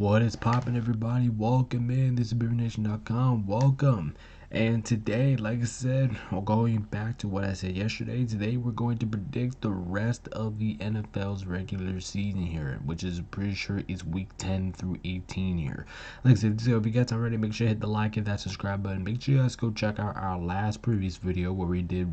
What is poppin', everybody? Welcome in. This is BeaverNation.com. Welcome. And today, like I said, going back to what I said yesterday, today we're going to predict the rest of the NFL's regular season here, which is pretty sure is week 10 through 18 here. Like I said, so if you guys already, make sure you hit the like and that subscribe button. Make sure you guys go check out our last previous video where we did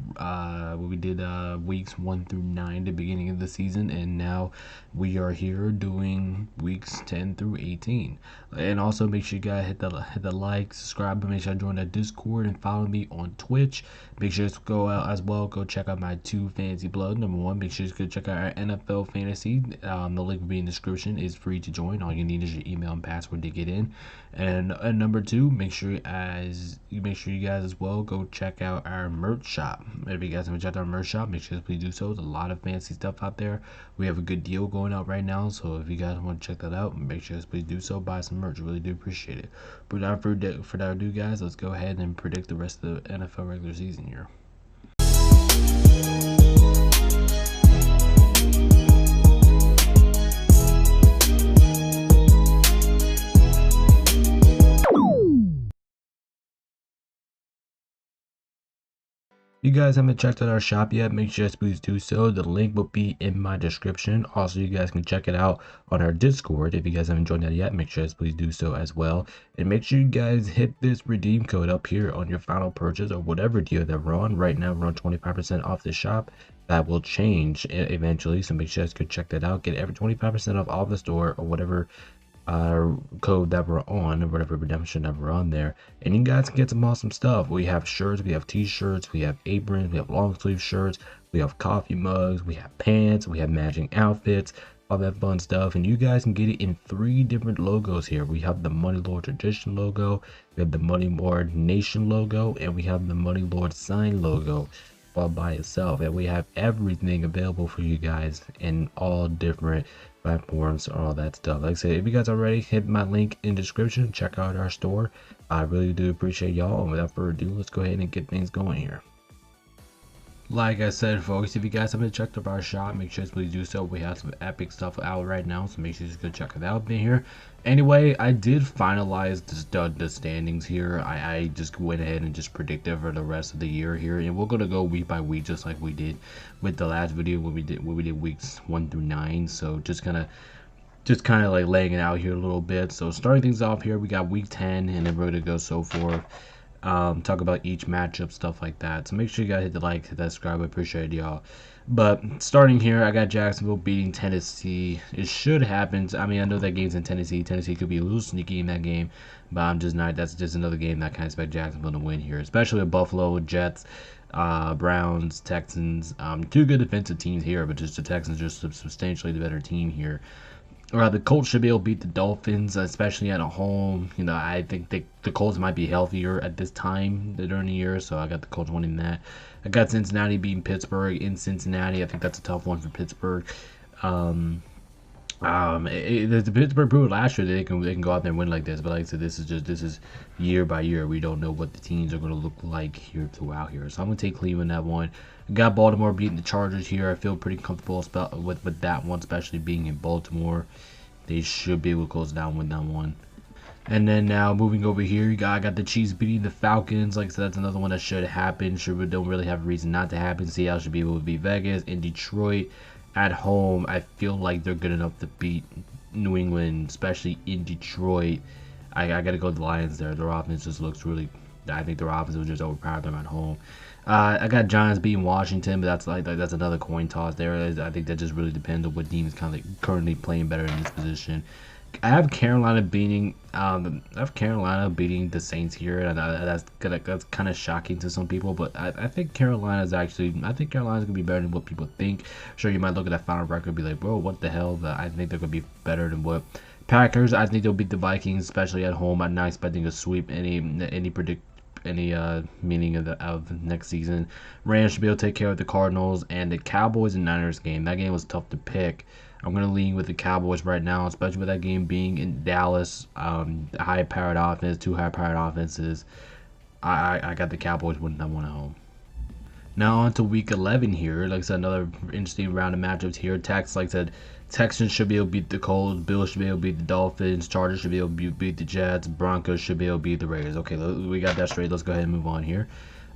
weeks 1 through 9, the beginning of the season, and now we are here doing weeks 10 through 18. And also make sure you guys hit the like, subscribe, and make sure you join that Discord and follow me on Twitch. Make sure to go out as well. Go check out my 2 fantasy blood. Number 1, make sure you go check out our NFL fantasy. The link will be in the description. It's free to join. All you need is your email and password to get in. And number 2, make sure you guys as well go check out our merch shop. If you guys haven't checked out our merch shop, make sure to please do so. There's a lot of fancy stuff out there. We have a good deal going out right now, so if you guys want to check that out, make sure to please do so. Buy some merch. Really do appreciate it. But without further ado, guys, let's go ahead and predict the rest of the NFL regular season here. If you guys haven't checked out our shop yet, make sure to please do so. The link will be in my description. Also, you guys can check it out on our Discord. If you guys haven't joined that yet, make sure to please do so as well. And make sure you guys hit this redeem code up here on your final purchase or whatever deal that we're on. Right now, we're on 25% off the shop. That will change eventually, so make sure you guys go check that out. Get every 25% off all the store or whatever code that we're on, or whatever redemption that we're on there, and you guys can get some awesome stuff. We have shirts, we have t-shirts, we have aprons, we have long sleeve shirts, we have coffee mugs, we have pants, we have matching outfits, all that fun stuff. And you guys can get it in 3 different logos here. We have the Money Lord Tradition logo, we have the Money Lord Nation logo, and we have the Money Lord Sign logo all by itself. And we have everything available for you guys in all different platforms, all that stuff. Like I said, if you guys already hit my link in the description, check out our store. I really do appreciate y'all, and without further ado, let's go ahead and get things going here. Like I said, folks, if you guys haven't checked out our shop, make sure to please do so. We have some epic stuff out right now, so make sure to go check it out in here. Anyway, I did finalize the standings here. I just went ahead and just predicted for the rest of the year here, and we're gonna go week by week, just like we did with the last video when we did weeks 1 through 9. So just kind of like laying it out here a little bit. So starting things off here, we got week 10, and then we're gonna go so forth. Talk about each matchup, stuff like that. So make sure you guys hit the like, hit that subscribe. I appreciate y'all. But starting here, I got Jacksonville beating Tennessee. It should happen. I mean, I know that game's in Tennessee. Tennessee could be a little sneaky in that game, but I'm just not. That's just another game that I kind of expect Jacksonville to win here, especially with Buffalo, Jets, Browns, Texans. 2 good defensive teams here, but just the Texans just substantially the better team here. The Colts should be able to beat the Dolphins, especially at home. You know, I think the Colts might be healthier at this time during the year, so I got the Colts winning that. I got Cincinnati beating Pittsburgh in Cincinnati. I think that's a tough one for Pittsburgh. The Pittsburgh proved last year that they can go out there and win like this, but like I said, this is year by year. We don't know what the teams are going to look like here throughout here, so I'm going to take Cleveland that one. Got Baltimore beating the Chargers here. I feel pretty comfortable with that one, especially being in Baltimore. They should be able to close down with that one. And then now moving over here, I got the Chiefs beating the Falcons. Like I said, that's another one that should happen. Don't really have a reason not to happen. Seattle should be able to beat Vegas. In Detroit at home, I feel like they're good enough to beat New England, especially in Detroit. I got to go with the Lions there. Their offense just looks really. I think their offense will just overpower them at home. I got Giants beating Washington, but that's another coin toss there. I think that just really depends on what team is kind of like currently playing better in this position. I have Carolina beating the Saints here, and that's kind of shocking to some people. But I think Carolina's gonna be better than what people think. Sure, you might look at that final record and be like, bro, what the hell? But I think they're gonna be better than what Packers. I think they'll beat the Vikings, especially at home. I'm not expecting a sweep. Any meaning of next season. Rams should be able to take care of the Cardinals, and the Cowboys and Niners game. That game was tough to pick. I'm going to lean with the Cowboys right now, especially with that game being in Dallas. High-powered offense, 2 high-powered offenses. I got the Cowboys winning that one at home. Now on to week 11 here. Like I said, another interesting round of matchups here. Texans, like I said, Texans should be able to beat the Colts. Bills should be able to beat the Dolphins. Chargers should be able to beat the Jets. Broncos should be able to beat the Raiders. Okay, we got that straight. Let's go ahead and move on here.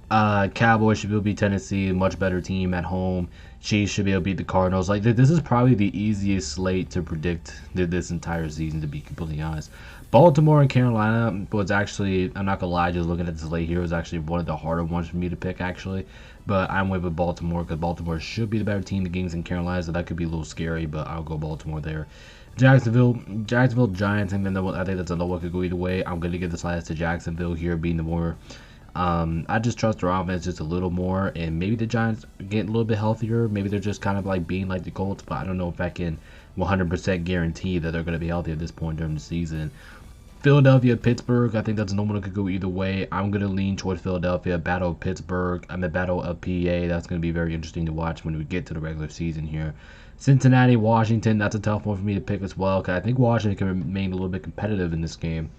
Cowboys should be able to beat Tennessee, much better team at home. Chiefs should be able to beat the Cardinals. Like, this is probably the easiest slate to predict this entire season, to be completely honest. Baltimore and Carolina was actually, I'm not gonna lie, just looking at the slate here, was actually one of the harder ones for me to pick, actually. But I went with Baltimore because Baltimore should be the better team. The games in Carolina, so that could be a little scary, but I'll go Baltimore there. Jacksonville Giants, I think that's another one could go either way. I'm gonna give the slides to Jacksonville here, being the more I just trust their offense just a little more, and maybe the Giants get a little bit healthier. Maybe they're just kind of like being like the Colts, but I don't know if I can 100% guarantee that they're going to be healthy at this point during the season. Philadelphia, Pittsburgh, I think that's no one that could go either way. I'm going to lean toward Philadelphia. Battle of Pittsburgh, I'm the Battle of PA. That's going to be very interesting to watch when we get to the regular season here. Cincinnati, Washington, that's a tough one for me to pick as well, because I think Washington can remain a little bit competitive in this game.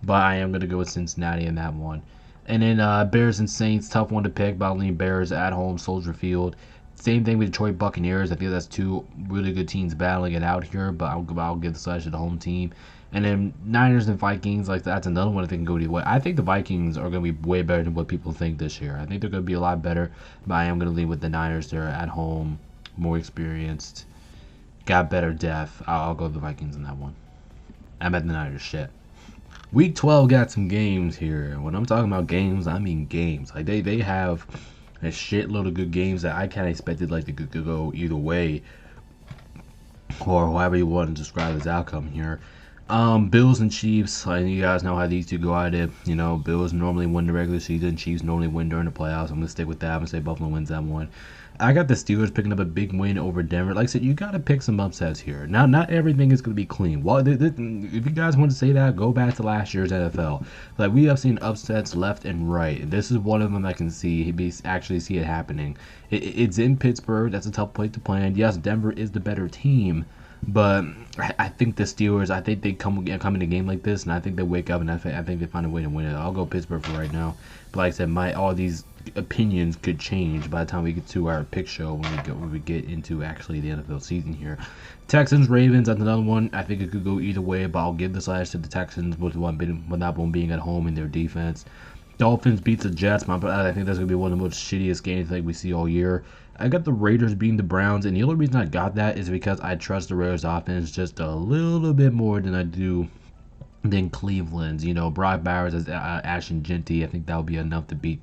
But I am going to go with Cincinnati in that one. And then Bears and Saints, tough one to pick, but I'll lean Bears at home, Soldier Field. Same thing with Detroit Buccaneers. I feel that's two really good teams battling it out here, but I'll give the sledge to the home team. And then Niners and Vikings, like that's another one I think can go either way. I think the Vikings are going to be way better than what people think this year. I think they're going to be a lot better, but I am going to lean with the Niners. They're at home, more experienced, got better depth. I'll go with the Vikings in that one. I'm at the Niners. Shit. Week 12 got some games here. When I'm talking about games, I mean games. Like they have a shitload of good games that I kind of expected like to go either way, or however you want to describe this outcome here. Bills and Chiefs. You guys know how these two go at it. You know, Bills normally win the regular season. Chiefs normally win during the playoffs. I'm gonna stick with that. I'm gonna say Buffalo wins that one. I got the Steelers picking up a big win over Denver. Like I said, you got to pick some upsets here. Now, not everything is going to be clean. Well, if you guys want to say that, go back to last year's NFL. Like, we have seen upsets left and right. This is one of them I can actually see it happening. It's in Pittsburgh. That's a tough place to play. And yes, Denver is the better team. But I think the Steelers, I think they come in a game like this, and I think they wake up, and I think they find a way to win it. I'll go Pittsburgh for right now. But like I said, all these opinions could change by the time we get to our pick show when we get into actually the NFL season here. Texans, Ravens, that's another one. I think it could go either way, but I'll give the slash to the Texans with that one being at home in their defense. Dolphins beats the Jets, but I think that's going to be one of the most shittiest games I think we see all year. I got the Raiders beating the Browns, and the only reason I got that is because I trust the Raiders offense just a little bit more than I do than Cleveland's. You know, Brock Bowers as Ashton Genty, I think that would be enough to beat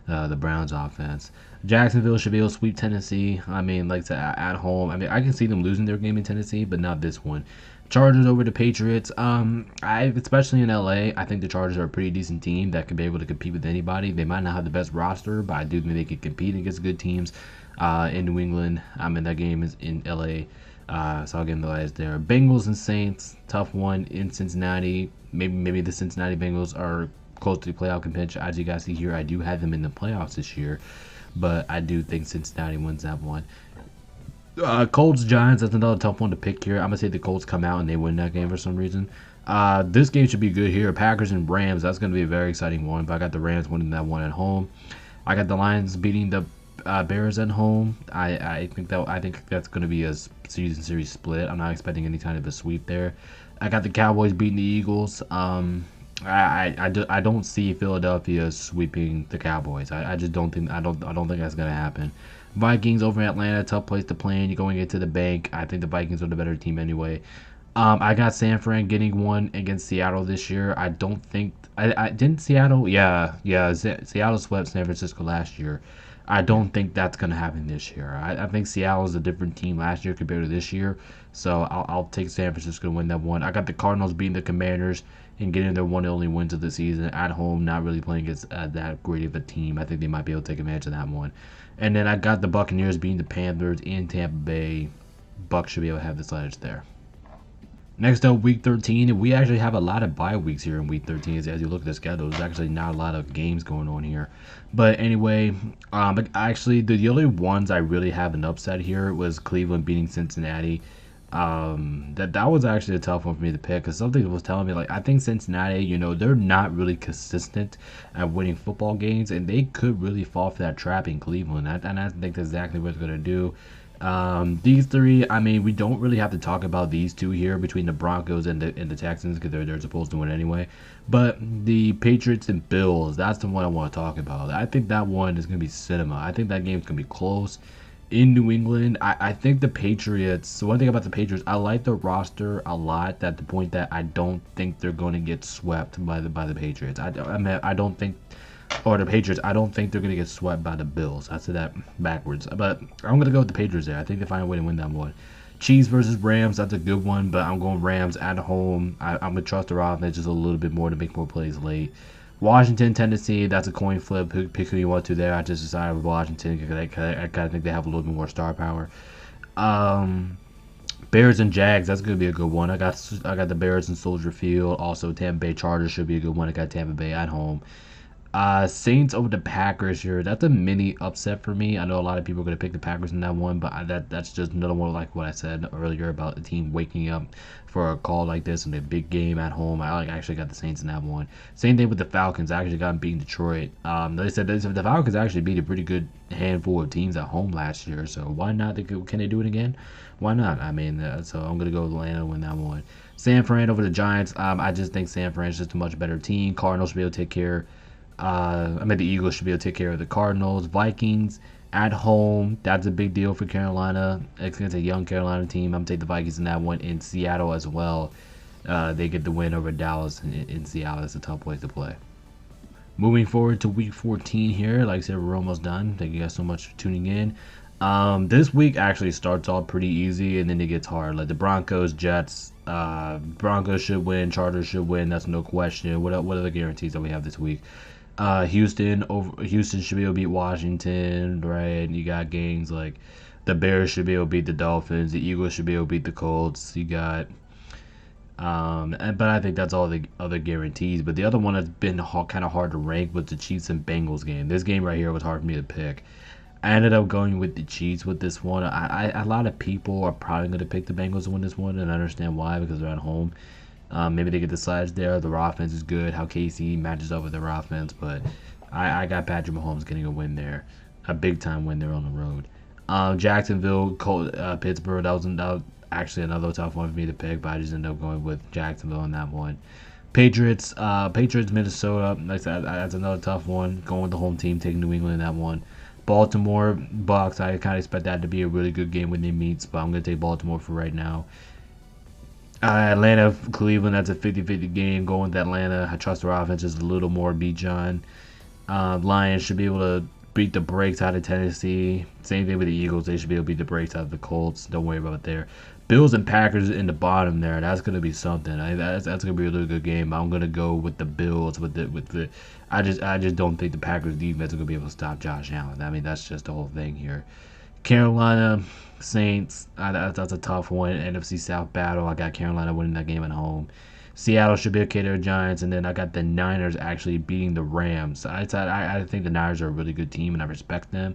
the Browns offense. Jacksonville should be able to sweep Tennessee. I mean, like I said, at home. I mean, I can see them losing their game in Tennessee, but not this one. Chargers over the Patriots. Especially in LA, I think the Chargers are a pretty decent team that could be able to compete with anybody. They might not have the best roster, but I do think they could compete against good teams in New England. That game is in LA. So I'll give them the last there. Bengals and Saints, tough one in Cincinnati. Maybe the Cincinnati Bengals are close to the playoff contention. As you guys see here, I do have them in the playoffs this year, but I do think Cincinnati wins that one. Colts Giants, that's another tough one to pick here. I'm gonna say the Colts come out and they win that game for some reason. This game should be good here. Packers and Rams, that's gonna be a very exciting one. But I got the Rams winning that one at home. I got the Lions beating the Bears at home. I think that's gonna be a season series split. I'm not expecting any kind of a sweep there. I got the Cowboys beating the Eagles. I don't see Philadelphia sweeping the Cowboys. I just don't think that's gonna happen. Vikings over in Atlanta, tough place to play in. You're going into the bank. I think the Vikings are the better team anyway. I got San Fran getting one against Seattle this year. I don't think I didn't Seattle. Yeah. Seattle swept San Francisco last year. I don't think that's gonna happen this year. I think Seattle is a different team last year compared to this year. So I'll take San Francisco to win that one. I got the Cardinals beating the Commanders and getting their one and only wins of the season at home. Not really playing against that great of a team. I think they might be able to take advantage of that one. And then I got the Buccaneers beating the Panthers in Tampa Bay. Bucs should be able to have this edge there. Next up, Week 13. We actually have a lot of bye weeks here in Week 13. As you look at the schedule, there's actually not a lot of games going on here. But anyway, actually, the only ones I really have an upset here was Cleveland beating Cincinnati. That was actually a tough one for me to pick because something was telling me, like, I think Cincinnati, they're not really consistent at winning football games, and they could really fall for that trap in Cleveland. And I think that's exactly what they're going to do. These three, I mean, we don't really have to talk about these two here between the Broncos and the Texans because they're supposed to win anyway. But the Patriots and Bills, that's the one I want to talk about. I think that one is going to be cinema. I think that game's going to be close in New England. I think the Patriots, so one thing about the Patriots, I like the roster a lot at the point that I don't think they're going to get swept by the Patriots. I mean, I don't think, or the Patriots, I don't think they're going to get swept by the Bills. I said that backwards. But I'm going to go with the Patriots there. I think they find a way to win that one. Chiefs versus Rams, that's a good one, but I'm going Rams at home. I'm going to trust their offense just a little bit more to make more plays late. Washington, Tennessee, that's a coin flip. Pick who you want to there. I just decided with Washington because I kind of think they have a little bit more star power. Bears and Jags, that's going to be a good one. I got the Bears in Soldier Field. Also, Tampa Bay Chargers should be a good one. I got Tampa Bay at home. Saints over the Packers here. That's a mini upset for me. I know a lot of people are going to pick the Packers in that one, but that's just another one like what I said earlier about the team waking up for a call like this in a big game at home. I actually got the Saints in that one. Same thing with the Falcons. I actually got them beating Detroit. They said the Falcons actually beat a pretty good handful of teams at home last year, so why not? Can they do it again? Why not? I mean, so I'm going to go with Atlanta to win that one. San Fran over the Giants. I just think San Fran's just a much better team. Cardinals should be able to take care. I mean, the Eagles should be able to take care of the Cardinals. Vikings at home. That's a big deal for Carolina. It's a young Carolina team. I'm going to take the Vikings in that one. In Seattle as well. They get the win over Dallas in Seattle. It's a tough place to play. Moving forward to week 14 here. Like I said, we're almost done. Thank you guys so much for tuning in. This week actually starts off pretty easy and then it gets hard. Like the Broncos, Jets. Broncos should win. Chargers should win. That's no question. What are the guarantees that we have this week? Houston should be able to beat Washington, right? You got games like the Bears should be able to beat the Dolphins. The Eagles should be able to beat the Colts. You got, but I think that's all the other guarantees. But the other one that's been kind of hard to rank was the Chiefs and Bengals game. This game right here was hard for me to pick. I ended up going with the Chiefs with this one. A lot of people are probably going to pick the Bengals to win this one, and I understand why because they're at home. Maybe they get the sides there. Their offense is good. How KC matches up with their offense, but I got Patrick Mahomes getting a win there, a big time win there on the road. Jacksonville, Pittsburgh. That was actually another tough one for me to pick, but I just ended up going with Jacksonville on that one. Patriots, Minnesota. That's another tough one. Going with the home team, taking New England in that one. Baltimore, Bucks. I kind of expect that to be a really good game when they meet, but I'm going to take Baltimore for right now. Atlanta, Cleveland, that's a 50-50 game. Going with Atlanta. I trust their offense just a little more. Bijan. Lions should be able to beat the brakes out of Tennessee. Same thing with the Eagles. They should be able to beat the brakes out of the Colts. Don't worry about it there. Bills and Packers in the bottom there. That's going to be something. That's going to be a really good game. I'm going to go with the Bills. I just don't think the Packers defense is going to be able to stop Josh Allen. I mean, that's just the whole thing here. Carolina, Saints, that's a tough one. NFC South battle. I got Carolina winning that game at home. Seattle should be okay to the Giants, and then I got the Niners actually beating the Rams. I think the Niners are a really good team, and I respect them,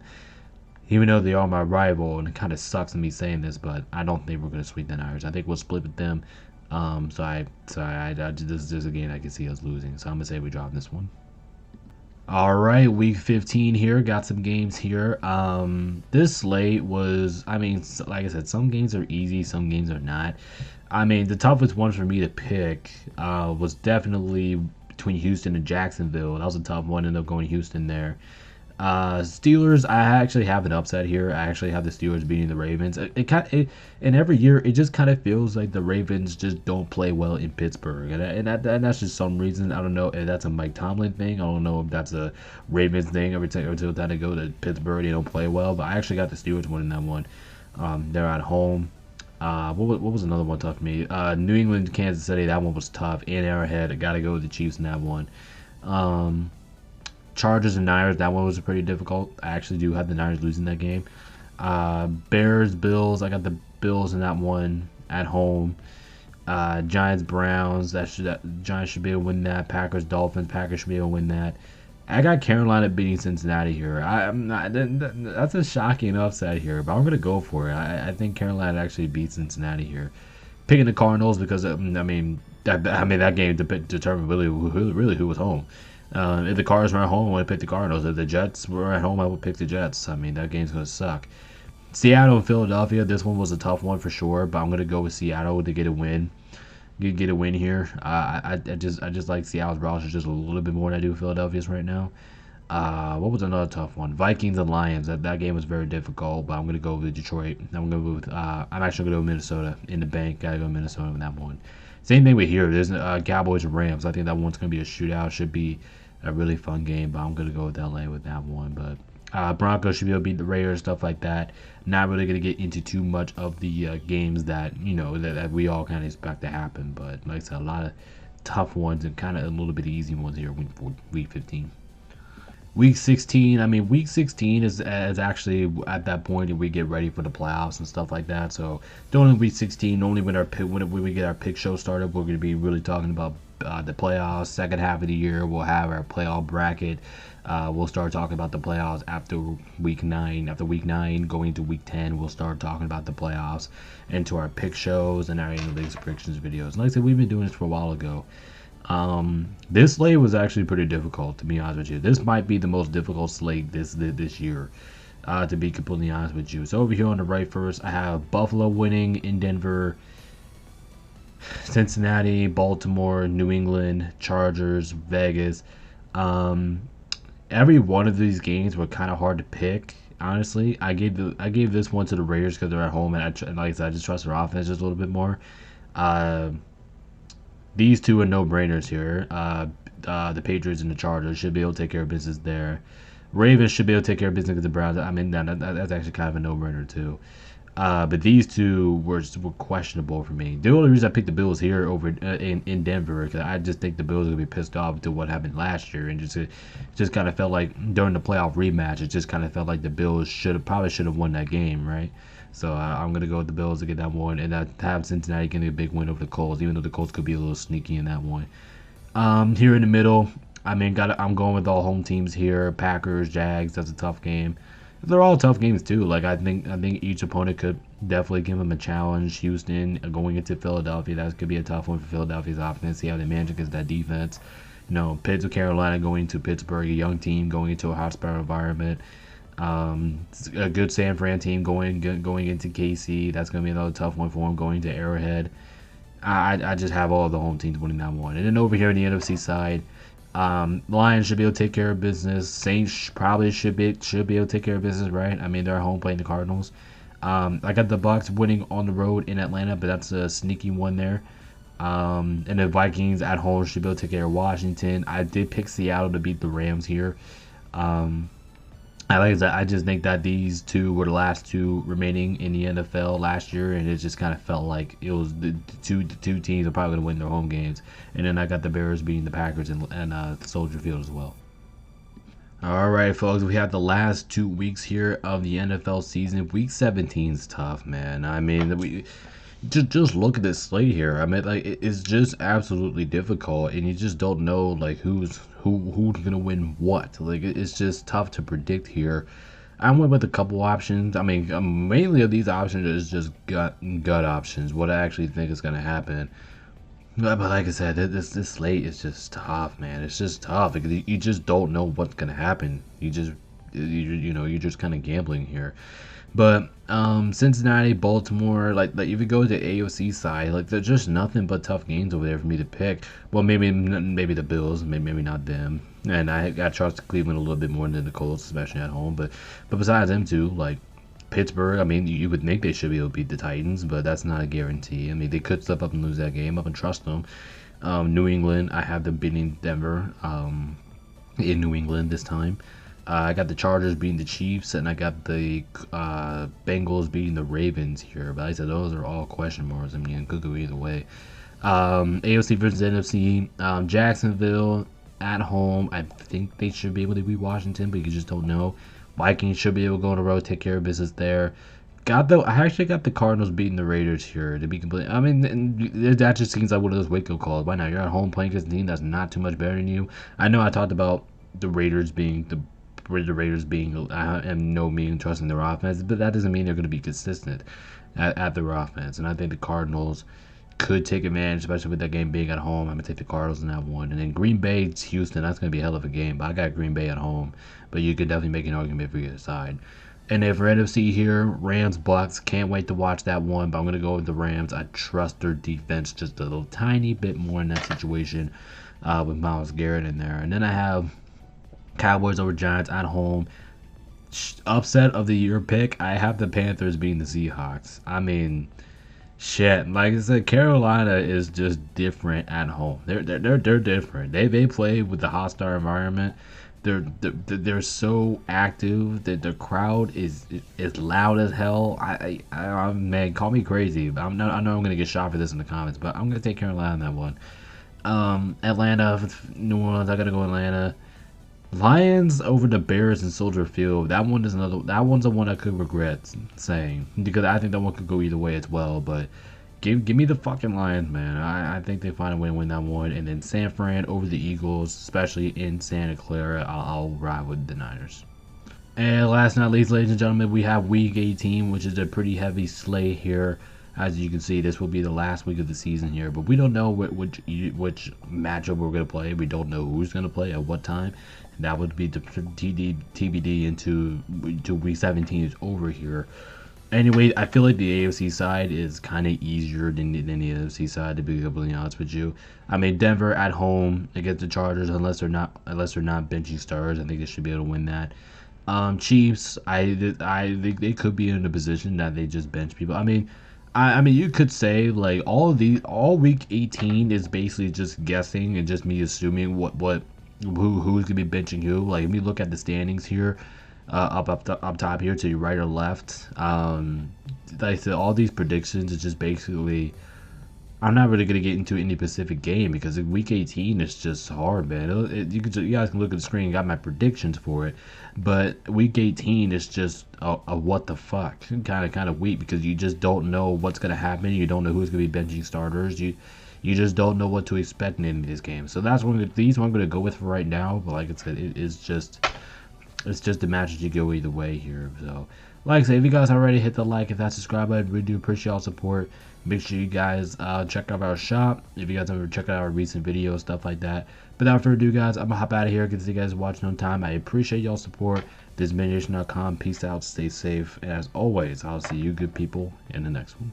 even though they are my rival. And it kind of sucks me saying this, but I don't think we're going to sweep the Niners. I think we'll split with them. This is a game I can see us losing. So I'm gonna say we drop this one. All right, week 15 here. Got some games here. This slate was, I mean, like I said, some games are easy, some games are not. I mean, the toughest one for me to pick was definitely between Houston and Jacksonville. That was a tough one. Ended up going Houston there. Steelers, I actually have an upset here. I actually have the Steelers beating the Ravens. And every year, it just kind of feels like the Ravens just don't play well in Pittsburgh. And that's just some reason. I don't know if that's a Mike Tomlin thing. I don't know if that's a Ravens thing. Every time they go to Pittsburgh, they don't play well. But I actually got the Steelers winning that one. They're at home. What was another one tough for me? New England, Kansas City, that one was tough. In Arrowhead, I got to go with the Chiefs in that one. Chargers and Niners, that one was pretty difficult. I actually do have the Niners losing that game. Bears, Bills, I got the Bills in that one at home. Giants, Browns, Giants should be able to win that. Packers, Dolphins, Packers should be able to win that. I got Carolina beating Cincinnati here. I'm not. That's a shocking upset here, but I'm gonna go for it. I think Carolina actually beats Cincinnati here. Picking the Cardinals because that game determined really who was home. If the Cardinals were at home, I would pick the Cardinals. If the Jets were at home, I would pick the Jets. I mean, that game's going to suck. Seattle and Philadelphia. This one was a tough one for sure, but I'm gonna go with Seattle to get a win. Get a win here. I just like Seattle's roster just a little bit more than I do Philadelphia's right now. What was another tough one? Vikings and Lions. That game was very difficult, but I'm gonna go with Detroit. I'm gonna go with. I'm actually gonna go with Minnesota in the bank. Gotta go Minnesota with that one. Same thing with here. There's Cowboys and Rams. I think that one's gonna be a shootout. Should be a really fun game, but I'm gonna go with LA with that one. But Broncos should be able to beat the Raiders, stuff like that. Not really gonna get into too much of the games that that we all kind of expect to happen. But like I said, a lot of tough ones and kind of a little bit easy ones here. Week 15. Week 16, I mean, week 16 is actually at that point and we get ready for the playoffs and stuff like that. So, during week 16, normally when we get our pick show started, we're going to be really talking about the playoffs. Second half of the year, we'll have our playoff bracket. We'll start talking about the playoffs after week 9. After week 9, going into week 10, we'll start talking about the playoffs into our pick shows and our analytics predictions videos. And like I said, we've been doing this for a while ago. This slate was actually pretty difficult, to be honest with you. This might be the most difficult slate this year, to be completely honest with you. So over here on the right first, I have Buffalo winning in Denver, Cincinnati, Baltimore, New England, Chargers, Vegas. Every one of these games were kind of hard to pick. Honestly, I gave this one to the Raiders because they're at home, and like I said, I just trust their offense just a little bit more. These two are no-brainers here. The Patriots and the Chargers should be able to take care of business there. Ravens should be able to take care of business with the Browns. I mean, that's actually kind of a no-brainer too. But these two were questionable for me. The only reason I picked the Bills here over in Denver, because I just think the Bills are gonna be pissed off to what happened last year, and just kind of felt like during the playoff rematch, it just kind of felt like the Bills probably should have won that game, right? So I'm gonna go with the Bills to get that one, and have Cincinnati getting a big win over the Colts, even though the Colts could be a little sneaky in that one. Here in the middle, I mean, I'm going with all home teams here. Packers, Jags. That's a tough game. They're all tough games too. Like I think each opponent could definitely give them a challenge. Houston going into Philadelphia, that could be a tough one for Philadelphia's offense. See how they manage against that defense. Pitts or Carolina going to Pittsburgh, a young team going into a hostile environment. A good San Fran team going into KC. That's going to be another tough one for them going to Arrowhead. I just have all the home teams winning that one. And then over here on the NFC side, Lions should be able to take care of business. Saints probably should be able to take care of business, right? I mean, they're at home playing the Cardinals. I got the Bucks winning on the road in Atlanta, but that's a sneaky one there. And the Vikings at home should be able to take care of Washington. I did pick Seattle to beat the Rams here. I just think that these two were the last two remaining in the NFL last year, and it just kind of felt like it was the two teams are probably going to win their home games. And then I got the Bears beating the Packers and Soldier Field as well. All right, folks, we have the last 2 weeks here of the NFL season. Week 17 is tough, man. I mean, we just look at this slate here. I mean, like it's just absolutely difficult, and you just don't know like who's gonna win what. Like it's just tough to predict here. I went with a couple options. I mean, mainly of these options is just gut options. What I actually think is gonna happen. But like I said, this slate is just tough, man. It's just tough because you just don't know what's gonna happen. You're just kind of gambling here. But Cincinnati, Baltimore, like if you go to the AOC side, like there's just nothing but tough games over there for me to pick. Well, maybe the Bills, maybe not them. And I trust Cleveland a little bit more than the Colts, especially at home. But besides them two, like Pittsburgh, I mean, you would think they should be able to beat the Titans, but that's not a guarantee. I mean, they could step up and lose that game. I can trust them. New England, I have them beating Denver in New England this time. I got the Chargers beating the Chiefs, and I got the Bengals beating the Ravens here. But like I said, those are all question marks. I mean, it could go either way. AOC versus NFC. Jacksonville at home. I think they should be able to beat Washington, but you just don't know. Vikings should be able to go on the road, take care of business there. I actually got the Cardinals beating the Raiders here, to be complete. I mean, that just seems like one of those wake-up calls. Why not? You're at home playing against a team that's not too much better than you. I know I talked about the Raiders being I am no mean trusting their offense, but that doesn't mean they're going to be consistent at their offense. And I think the Cardinals could take advantage, especially with that game being at home. I'm going to take the Cardinals in that one. And then Green Bay, Houston, that's going to be a hell of a game. But I got Green Bay at home. But you could definitely make an argument for either side. And then for NFC here, Rams Bucks. Can't wait to watch that one, but I'm gonna go with the Rams. I trust their defense just a little tiny bit more in that situation with Myles Garrett in there. And then I have Cowboys over Giants at home. Upset of the year pick. I have the Panthers beating the Seahawks. I mean, shit. Like I said, Carolina is just different at home. They're different. They play with the hostile environment. They're so active that the crowd is loud as hell. Man, call me crazy. I know I'm gonna get shot for this in the comments, but I'm gonna take Carolina on that one. Atlanta, New Orleans. I gotta go Atlanta. Lions over the Bears in Soldier Field. That one is another. That one's the one I could regret saying because I think that one could go either way as well. But give me the fucking Lions, man. I think they find a way to win that one. And then San Fran over the Eagles, especially in Santa Clara. I'll ride with the Niners. And last but not least, ladies and gentlemen, we have Week 18, which is a pretty heavy slate here. As you can see, this will be the last week of the season here, but we don't know which matchup we're going to play. We don't know who's going to play at what time. That would be the TBD into Week 17 is over here. Anyway, I feel like the AFC side is kind of easier than the NFC side, to be completely honest with you. I mean, Denver at home against the Chargers, unless they're not benching stars, I think they should be able to win that. Chiefs, I think they could be in a position that they just bench people. I mean, you could say like all week 18 is basically just guessing and just me assuming who's gonna be benching who. Like, if you look at the standings here, up top here to your right or left, like I said, all these predictions is just basically. I'm not really gonna get into any specific game because week 18 is just hard, man. You guys can look at the screen. Got my predictions for it, but week 18 is just a what the fuck kind of week because you just don't know what's gonna happen. You don't know who's gonna be benching starters. You just don't know what to expect in any of these games. So that's these I'm gonna go with for right now. But like I said, it's just the matches you go either way here. So. Like I said, if you guys already hit the like, if that subscribe button, we do appreciate all support. Make sure you guys check out our shop. If you guys ever check out our recent videos, stuff like that. But without further ado, guys, I'm going to hop out of here because you guys watching on time. I appreciate y'all support. This is MannyNation.com. Peace out. Stay safe. And as always, I'll see you good people in the next one.